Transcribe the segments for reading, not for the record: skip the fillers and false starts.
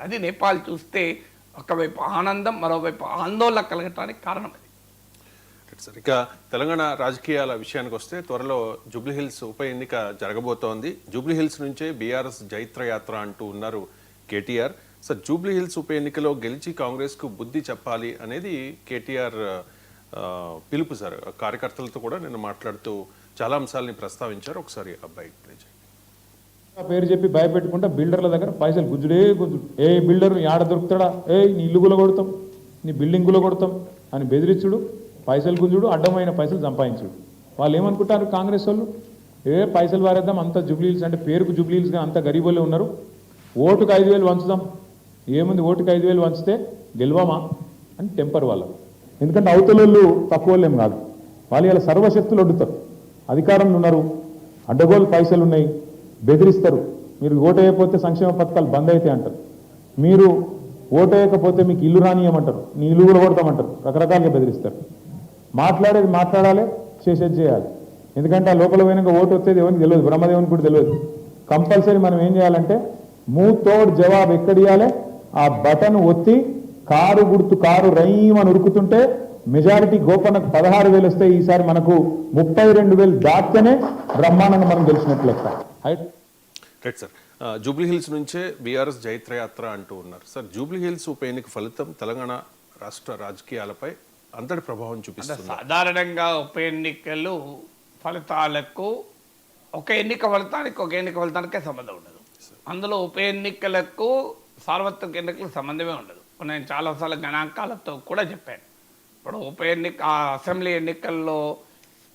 అది నేపాల్ చూస్తే ఒకవైపు ఆనందం, మరోవైపు ఆందోళన కలగటానికి కారణం అది. సార్, ఇక తెలంగాణ రాజకీయాల విషయానికి వస్తే త్వరలో జూబ్లీహిల్స్ ఉప ఎన్నిక జరగబోతోంది. జూబ్లీహిల్స్ నుంచే బీఆర్ఎస్ జైత్రయాత్ర అంటూ ఉన్నారు కేటీఆర్. సార్, జూబ్లీహిల్స్ ఉప ఎన్నికలో గెలిచి కాంగ్రెస్కు బుద్ధి చెప్పాలి అనేది కేటీఆర్ పిలుపు. సార్, కార్యకర్తలతో కూడా నేను మాట్లాడుతూ చాలా అంశాలని ప్రస్తావించారు. ఒకసారి అబ్బాయి పేరు చెప్పి భయపెట్టుకుంటా బిల్డర్ల దగ్గర పైసలు గుంజుడే గుంజుడు. ఏ బిల్డర్ ఆడ దొరుకుతాడా, నీ ఇల్లు గుల కొడతాం, నీ బిల్డింగ్ గుల కొడతాం అని బెదిరించుడు, పైసలు గుంజుడు, అడ్డమైన పైసలు సంపాదించుడు. వాళ్ళు ఏమనుకుంటారు కాంగ్రెస్ వాళ్ళు, పైసలు వారేద్దాం, అంత జూబ్లీహిల్స్ అంటే పేరుకు జూబ్లీహిల్స్గా అంత గరీబులే ఉన్నారు, ఓటుకు 5,000 వంచుదాం, ఏముంది ఓటుకు 5,000 వంచితే గెలవమా అని టెంపర్ వాళ్ళకు. ఎందుకంటే అవతలోళ్ళు తక్కువ వాళ్ళేం కాదు, వాళ్ళు ఇలా సర్వశక్తులు వడ్డుతారు, అధికారంలో ఉన్నారు, అడ్డగోలు పైసలు ఉన్నాయి, బెదిరిస్తారు. మీరు ఓటేయకపోతే సంక్షేమ పథకాలు బంద్ అవుతాయి అంటారు, మీరు ఓటేయకపోతే మీకు ఇల్లు రానియమంటారు, నీ ఇల్లు కూడా కొడతామంటారు, రకరకాలుగా బెదిరిస్తారు. మాట్లాడేది మాట్లాడాలి, చేసేది చేయాలి. ఎందుకంటే ఆ లోపల పోయినాక ఓటు వచ్చేది ఎవరికి తెలియదు, బ్రహ్మదేవునికి కూడా తెలియదు. కంపల్సరీ మనం ఏం చేయాలంటే మూతోడు జవాబు ఎక్కడియాలి, ఆ బటన్ ఒత్తి కారు గుర్తు కారు రైమని ఉరుకుతుంటే మెజారిటీ గోపన్నకు 16,000 వస్తే ఈసారి మనకు 32,000 దాటితేనే బ్రహ్మాండంగా మనం గెలిచినట్లు లెక్క. రైట్ సార్, జూబ్లీహిల్స్ నుంచే బీఆర్ఎస్ జైత్రయాత్ర అంటూ ఉన్నారు. సార్, జూబ్లీహిల్స్ ఉప ఎన్నిక ఫలితం తెలంగాణ రాష్ట్ర రాజకీయాలపై అంతటి ప్రభావం చూపిస్తుంది. సాధారణంగా ఉప ఎన్నికలు ఫలితాలకు ఒక ఎన్నిక ఫలితానికే సంబంధం ఉండదు. అందులో ఉప ఎన్నికలకు సార్వత్రిక ఎన్నికలకు సంబంధమే ఉండదు. నేను చాలాసార్లు గణాంకాలతో కూడా చెప్పాను. ఇప్పుడు ఉప ఎన్నిక అసెంబ్లీ ఎన్నికల్లో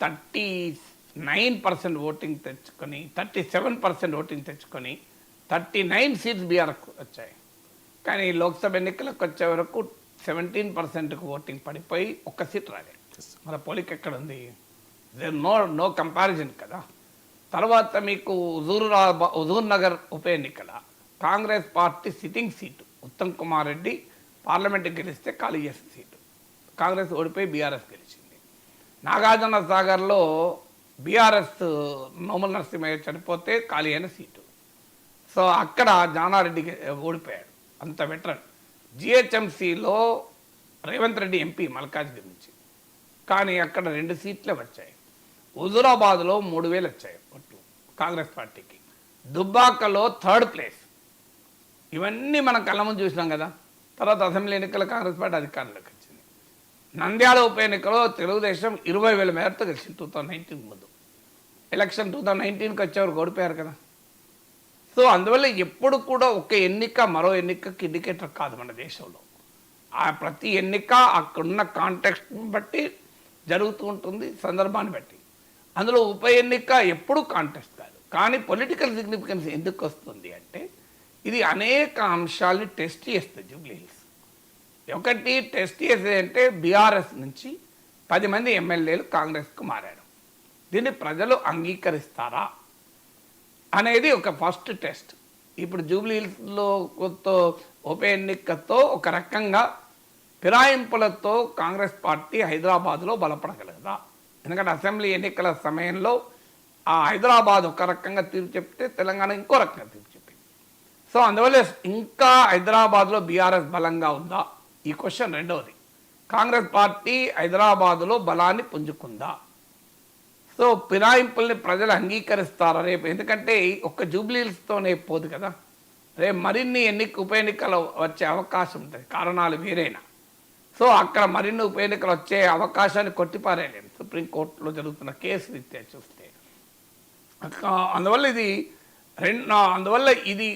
39% ఓటింగ్ తెచ్చుకొని 37% ఓటింగ్ తెచ్చుకొని 39 సీట్స్ బీఆర్ఎస్ వచ్చాయి. కానీ లోక్సభ ఎన్నికలకు వచ్చే వరకు 17%కు ఓటింగ్ పడిపోయి ఒక్క సీట్ రాలేదు. మన పోలిక ఎక్కడ ఉంది? నో కంపారిజన్ కదా. తర్వాత మీకు హుజూర్ నగర్ ఉప ఎన్నికల Congress party sitting seat Uttam Kumar Reddy పార్లమెంట్కి గెలిస్తే ఖాళీ చేసిన సీటు, కాంగ్రెస్ ఓడిపోయి బీఆర్ఎస్ గెలిచింది. నాగార్జున సాగర్లో బీఆర్ఎస్ నోముల నరసింహయ్య చనిపోతే ఖాళీ అయిన సీటు. సో అక్కడ జానారెడ్డి ఓడిపోయాడు, అంత వెటరన్. జిహెచ్ఎంసీలో రేవంత్ రెడ్డి ఎంపీ మల్కాజ్గిరి నుంచి, కానీ అక్కడ 2 సీట్లే వచ్చాయి. హుజూరాబాద్లో 3,000 వచ్చాయి ఓట్లు కాంగ్రెస్ పార్టీకి. దుబ్బాకలో 3rd ప్లేస్. ఇవన్నీ మనం కళ్ళ ముందు చూసినాం కదా. తర్వాత అసెంబ్లీ ఎన్నికల కాంగ్రెస్ పార్టీ అధికారంలోకి వచ్చింది. నంద్యాల ఉప ఎన్నికలో తెలుగుదేశం 20,000 మేరతో గెలిచింది 2019 ముందు. ఎలక్షన్ 2019కి వచ్చేవరకు ఓడిపోయారు కదా. సో అందువల్ల ఎప్పుడు కూడా ఒక ఎన్నిక మరో ఎన్నికకి ఇండికేటర్ కాదు మన దేశంలో. ఆ ప్రతి ఎన్నిక అక్కడున్న కాంటెక్స్ట్ని బట్టి జరుగుతూ ఉంటుంది, సందర్భాన్ని బట్టి. అందులో ఉప ఎన్నిక ఎప్పుడు కాంటెక్స్ట్ కాదు. కానీ పొలిటికల్ సిగ్నిఫికెన్స్ ఎందుకు వస్తుంది అంటే ఇది అనేక అంశాలని టెస్ట్ చేస్తుంది జూబ్లీహిల్స్. ఒకటి టెస్ట్ చేసేది అంటే బీఆర్ఎస్ నుంచి 10 మంది ఎమ్మెల్యేలు కాంగ్రెస్కు మారారు. దీన్ని ప్రజలు అంగీకరిస్తారా అనేది ఒక ఫస్ట్ టెస్ట్. ఇప్పుడు జూబ్లీహిల్స్లో ఉప ఎన్నికతో ఒక రకంగా ఫిరాయింపులతో కాంగ్రెస్ పార్టీ హైదరాబాద్లో బలపడగలదా? ఎందుకంటే అసెంబ్లీ ఎన్నికల సమయంలో ఆ హైదరాబాద్ ఒక రకంగా తీర్పు చెప్తే తెలంగాణ ఇంకో రకంగా తీర్పు చెప్పింది. సో అందువల్ల ఇంకా హైదరాబాద్లో బీఆర్ఎస్ బలంగా ఉందా ఈ క్వశ్చన్. రెండవది, కాంగ్రెస్ పార్టీ హైదరాబాద్లో బలాన్ని పుంజుకుందా? సో ఫిరాయింపుల్ని ప్రజలు అంగీకరిస్తారా రేపు? ఎందుకంటే ఒక్క జూబ్లీహిల్స్తోనే పోదు కదా, రేపు మరిన్ని ఉప ఎన్నికలు వచ్చే అవకాశం ఉంటుంది, కారణాలు వేరైనా. సో అక్కడ మరిన్ని ఉప ఎన్నికలు వచ్చే అవకాశాన్ని కొట్టిపారేయలేము సుప్రీంకోర్టులో జరుగుతున్న కేసు రీత్యా చూస్తే. అందువల్ల ఇది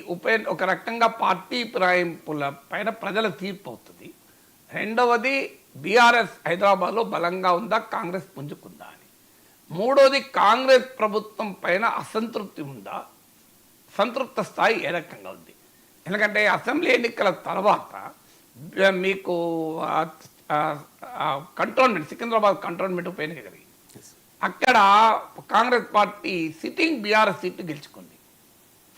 ఒక రకంగా పార్టీ ఫిరాయింపుల పైన ప్రజల తీర్పు అవుతుంది. రెండవది, బీఆర్ఎస్ హైదరాబాద్లో బలంగా ఉందా, కాంగ్రెస్ పుంజుకుందా అని. మూడోది, కాంగ్రెస్ ప్రభుత్వం పైన అసంతృప్తి ఉందా, సంతృప్త స్థాయి ఏ రకంగా ఉంది. ఎందుకంటే అసెంబ్లీ ఎన్నికల తర్వాత మీకు కంటోన్మెంట్, సికింద్రాబాద్ కంటోన్మెంట్ ఉప ఎన్నిక జరిగింది. అక్కడ కాంగ్రెస్ పార్టీ సిట్టింగ్ బీఆర్ఎస్ సీట్లు గెలుచుకుంది.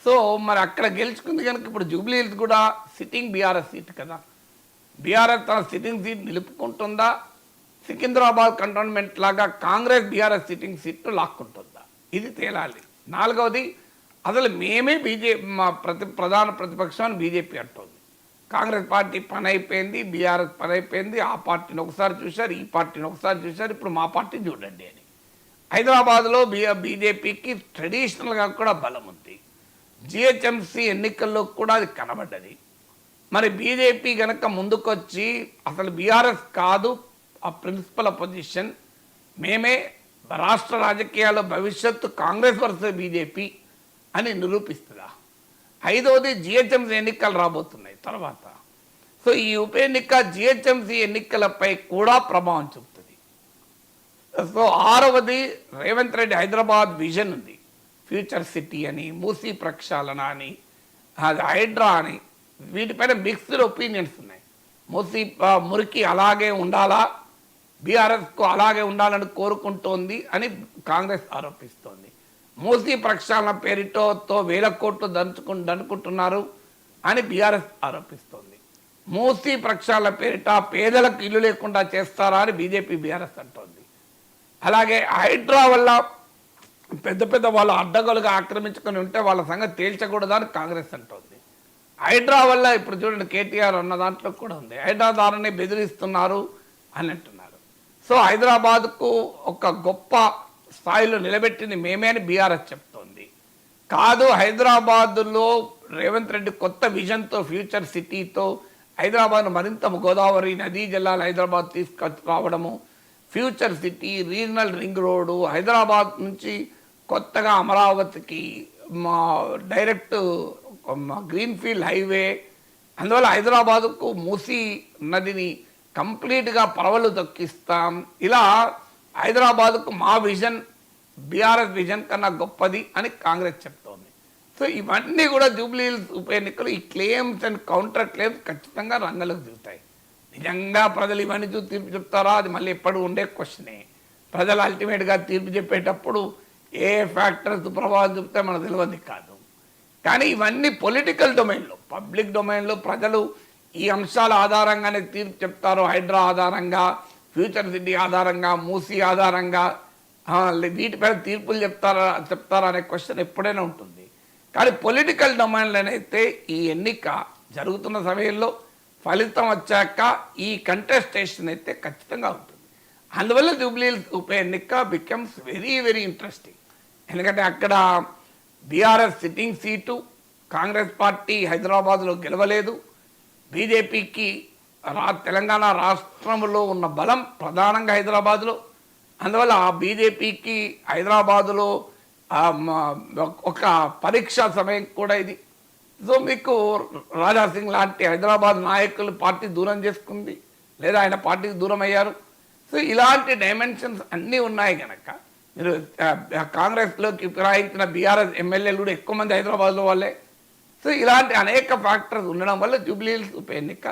సో మరి అక్కడ గెలుచుకుంది కనుక ఇప్పుడు జూబ్లీహిల్స్ కూడా సిట్టింగ్ బీఆర్ఎస్ సీట్ కదా. బీఆర్ఎస్ తన సిట్టింగ్ సీట్ నిలుపుకుంటుందా, సికింద్రాబాద్ కంటోన్మెంట్ లాగా కాంగ్రెస్ బీఆర్ఎస్ సిట్టింగ్ సీట్లు లాక్కుంటుందా, ఇది తేలాలి. నాలుగవది, అసలు మేమే మా ప్రధాన ప్రతిపక్షాన్ని బీజేపీ అంటుంది. కాంగ్రెస్ పార్టీ పని అయిపోయింది, బీఆర్ఎస్ పని అయిపోయింది, ఆ పార్టీని ఒకసారి చూశారు, ఈ పార్టీని ఒకసారి చూశారు, ఇప్పుడు మా పార్టీ చూడండి అని. హైదరాబాద్లో బీజేపీకి ట్రెడిషనల్గా కూడా బలం ఉంది. జిహెచ్ఎంసీ ఎన్నికల్లో కూడా అది కనబడ్డది. మరి బీజేపీ కనుక ముందుకొచ్చి అసలు బీఆర్ఎస్ కాదు ఆ ప్రిన్సిపల్ అపోజిషన్, మేమే రాష్ట్ర రాజకీయాల్లో భవిష్యత్తు కాంగ్రెస్ వర్సెస్ బీజేపీ అని నిరూపిస్తుందా? ఐదవది జిహెచ్ఎంసీ ఎన్నికలు రాబోతున్నాయి తర్వాత. సో ఈ ఉప ఎన్నిక జిహెచ్ఎంసీ ఎన్నికలపై కూడా ప్రభావం చూపుతుంది. సో ఆరవది రేవంత్ రెడ్డి హైదరాబాద్ విజన్ ఉంది. ఫ్యూచర్ సిటీ అని, మూసీ ప్రక్షాళన అని, అది హైడ్రా అని, వీటిపైన మిక్స్డ్ ఒపీనియన్స్ ఉన్నాయి. మూసీ మురికి అలాగే ఉండాలా, బీఆర్ఎస్కు అలాగే ఉండాలని కోరుకుంటోంది అని కాంగ్రెస్ ఆరోపిస్తోంది. మూసీ ప్రక్షాళన పేరిటోతో 1000 కోట్లు దండుకుంటున్నారు అని బీఆర్ఎస్ ఆరోపిస్తోంది. మూసీ ప్రక్షాళన పేరిట పేదలకు ఇల్లు లేకుండా చేస్తారా అని బీజేపీ బీఆర్ఎస్ అంటోంది. అలాగే హైడ్రా వల్ల పెద్ద పెద్ద వాళ్ళు అడ్డగోలుగా ఆక్రమించుకొని ఉంటే వాళ్ళ సంగతి తేల్చకూడదా అని కాంగ్రెస్ అంటోంది. హైడ్రా వల్ల ఇప్పుడు చూడండి కేటీఆర్ అన్న దాంట్లో కూడా ఉంది, హైడ్రా దారుని బెదిరిస్తున్నారు అని అంటున్నారు. సో హైదరాబాద్కు ఒక గొప్ప స్థాయిలో నిలబెట్టింది మేమే అని బీఆర్ఎస్ చెప్తోంది. కాదు, హైదరాబాదులో రేవంత్ రెడ్డి కొత్త విజన్తో, ఫ్యూచర్ సిటీతో హైదరాబాద్ను మరింత గోదావరి నదీ జలాలు హైదరాబాద్ తీసుకురావడము, future city, regional ring road, Hyderabad నుంచి కొత్తగా అమరావతికి డైరెక్ట్ గ్రీన్ఫీల్డ్ హైవే, అందువల్ల హైదరాబాదుకు మూసీ నదిని కంప్లీట్గా పరవలు దొక్కిస్తాం. ఇలా హైదరాబాదుకు మా విజన్ బీఆర్ఎస్ విజన్ కన్నా గొప్పది అని కాంగ్రెస్ చెప్తోంది. సో ఇవన్నీ కూడా జూబ్లీ హిల్స్ ఉప ఎన్నికలు ఈ క్లెయిమ్స్ అండ్ కౌంటర్ క్లెయిమ్స్ ఖచ్చితంగా రంగంలోకి దిగుతాయి. నిజంగా ప్రజలు ఇవన్నీ చూసి తీర్పు చెప్తారా? అది మళ్ళీ ఎప్పుడు ఉండే క్వశ్చనే. ప్రజలు అల్టిమేట్గా తీర్పు చెప్పేటప్పుడు ఏ ఫ్యాక్టర్స్ ప్రభావం చూపితే మనకు తెలియదు కాదు. కానీ ఇవన్నీ పొలిటికల్ డొమైన్లో, పబ్లిక్ డొమైన్లో ప్రజలు ఈ అంశాల ఆధారంగానే తీర్పు చెప్తారు. హైడ్రా ఆధారంగా, ఫ్యూచర్ సిటీ ఆధారంగా, మూసీ ఆధారంగా వీటిపైన తీర్పులు చెప్తారా అనే క్వశ్చన్ ఎప్పుడైనా ఉంటుంది. కానీ పొలిటికల్ డొమైన్లోనైతే ఈ ఎన్నిక జరుగుతున్న సమయంలో ఫలితం వచ్చాక ఈ కంటెస్టేషన్ అయితే ఖచ్చితంగా ఉంటుంది. అందువల్ల జూబ్లీ హిల్స్ ఉప ఎన్నిక బికమ్స్ వెరీ వెరీ ఇంట్రెస్టింగ్. ఎందుకంటే అక్కడ BRS sitting seat, Congress party హైదరాబాద్లో గెలవలేదు. బీజేపీకి తెలంగాణ రాష్ట్రంలో ఉన్న బలం ప్రధానంగా హైదరాబాద్లో. అందువల్ల ఆ బీజేపీకి హైదరాబాదులో ఒక పరీక్షా సమయం కూడా ఇది. సో మీకు రాజాసింగ్ లాంటి హైదరాబాద్ నాయకులు పార్టీ దూరం చేసుకుంది, లేదా ఆయన పార్టీకి దూరం అయ్యారు. సో ఇలాంటి డైమెన్షన్స్ అన్నీ ఉన్నాయి కనుక మీరు కాంగ్రెస్లోకి ఫిరాయించిన బీఆర్ఎస్ ఎమ్మెల్యేలు కూడా ఎక్కువ మంది హైదరాబాద్లో వాళ్ళే. సో ఇలాంటి అనేక ఫ్యాక్టర్స్ ఉండడం వల్ల జూబ్లీ హిల్స్ ఉప ఎన్నిక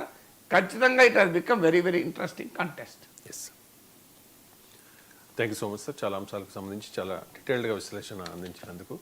ఖచ్చితంగా it has become very very interesting contest. Yes, thank you so much sir. చాలా అంశాలకు సంబంధించి చాలా డీటెయిల్డ్గా విశ్లేషణ అందించినందుకు.